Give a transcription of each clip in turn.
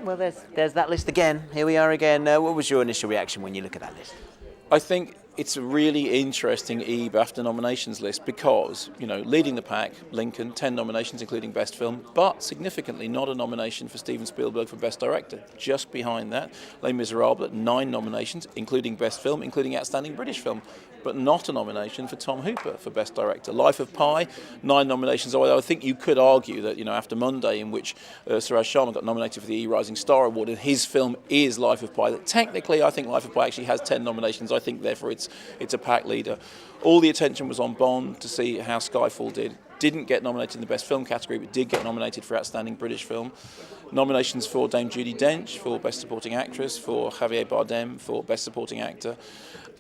Well, there's that list again. Here we are again. What was your initial reaction when you look at that list? I think it's a really interesting BAFTA nominations list because, leading the pack, Lincoln, 10 nominations including Best Film, but significantly not a nomination for Steven Spielberg for Best Director. Just behind that, Les Miserables, 9 nominations including Best Film, including Outstanding British Film, but not a nomination for Tom Hooper for Best Director. Life of Pi, 9 nominations, although I think you could argue that, after Monday, in which Suraj Sharma got nominated for the Rising Star Award, and his film is Life of Pi, that technically I think Life of Pi actually has 10 nominations. I think therefore it's a pack leader. All the attention was on Bond to see how Skyfall did. Didn't get nominated in the Best Film category, but did get nominated for Outstanding British Film. Nominations for Dame Judi Dench for Best Supporting Actress, for Javier Bardem for Best Supporting Actor.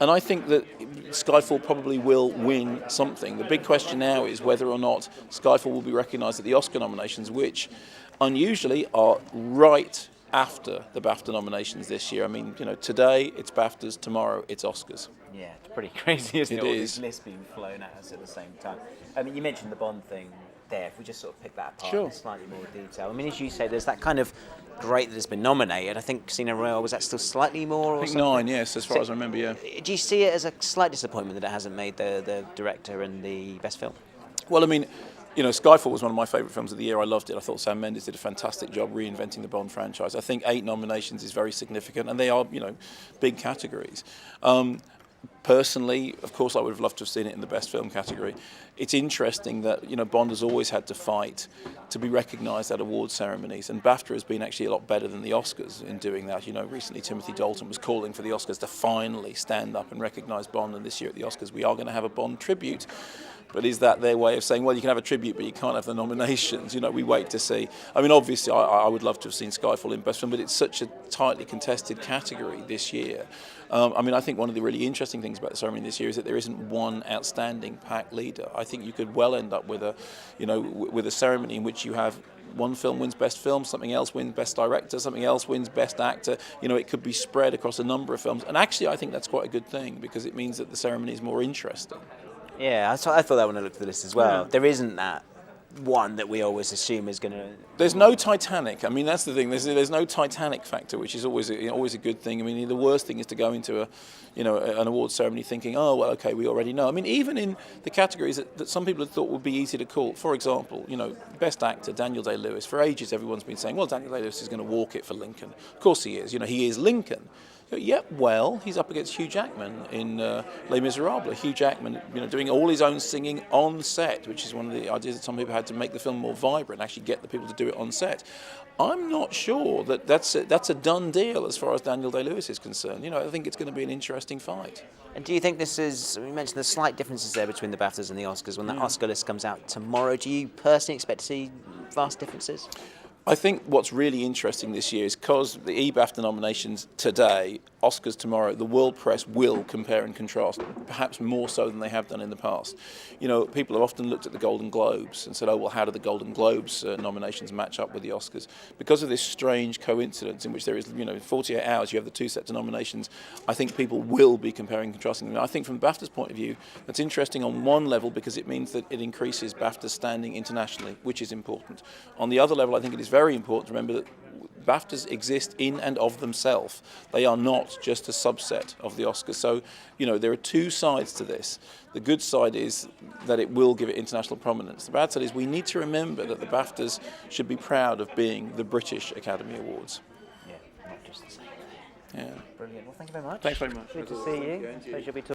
And I think that Skyfall probably will win something. The big question now is whether or not Skyfall will be recognised at the Oscar nominations, which unusually are right after the BAFTA nominations this year. I mean, today it's BAFTAs, tomorrow it's Oscars. Yeah, it's pretty crazy, isn't it? All is. these lists being flown at us at the same time. I mean, you mentioned the Bond thing there. If we just sort of pick that apart Sure. in slightly more detail. I mean, as you say, there's that kind of great that has been nominated. I think Casino Royale, was that still slightly more? I think 9, yes, as far as I remember, yeah. Do you see it as a slight disappointment that it hasn't made the director and the best film? Well, I mean, Skyfall was one of my favourite films of the year. I loved it. I thought Sam Mendes did a fantastic job reinventing the Bond franchise. I think 8 nominations is very significant, and they are, big categories. Personally, of course, I would have loved to have seen it in the Best Film category. It's interesting that, Bond has always had to fight to be recognised at awards ceremonies, and BAFTA has been actually a lot better than the Oscars in doing that. Recently Timothy Dalton was calling for the Oscars to finally stand up and recognise Bond, and this year at the Oscars we are going to have a Bond tribute. But is that their way of saying, well, you can have a tribute, but you can't have the nominations? We wait to see. I mean, obviously, I would love to have seen Skyfall in Best Film, but it's such a tightly contested category this year. I think one of the really interesting things about the ceremony this year is that there isn't one outstanding pack leader. I think you could well end up with a ceremony in which you have one film wins Best Film, something else wins Best Director, something else wins Best Actor. It could be spread across a number of films. And actually, I think that's quite a good thing because it means that the ceremony is more interesting. Yeah, I thought that when I looked at the list as well. Yeah. There isn't that one that we always assume is going to... There's no Titanic. I mean, that's the thing. There's no Titanic factor, which is always a good thing. I mean, the worst thing is to go into an awards ceremony thinking, oh, well, okay, we already know. I mean, even in the categories that some people had thought would be easy to call, for example, Best Actor, Daniel Day-Lewis. For ages, everyone's been saying, well, Daniel Day-Lewis is going to walk it for Lincoln. Of course he is. He is Lincoln. Yeah, well, he's up against Hugh Jackman in Les Miserables. Hugh Jackman, doing all his own singing on set, which is one of the ideas that some people had to make the film more vibrant, actually get the people to do it on set. I'm not sure that that's a done deal as far as Daniel Day-Lewis is concerned. I think it's going to be an interesting fight. And do you think this is, we mentioned the slight differences there between the BAFTAs and the Oscars. When that Oscar list comes out tomorrow, do you personally expect to see vast differences? I think what's really interesting this year is because the BAFTA nominations today, Oscars tomorrow, the world press will compare and contrast, perhaps more so than they have done in the past. People have often looked at the Golden Globes and said, oh, well, how do the Golden Globes nominations match up with the Oscars? Because of this strange coincidence in which there is, 48 hours, you have the 2 sets of nominations, I think people will be comparing and contrasting them. I think from BAFTA's point of view, that's interesting on one level because it means that it increases BAFTA's standing internationally, which is important. On the other level, I think it is very important to remember that BAFTAs exist in and of themselves. They are not just a subset of the Oscars. So, there are 2 sides to this. The good side is that it will give it international prominence. The bad side is we need to remember that the BAFTAs should be proud of being the British Academy Awards. Yeah, not just the same. Yeah. Brilliant. Well, thank you very much. Thanks very much. Good to see you. Pleasure to be talking.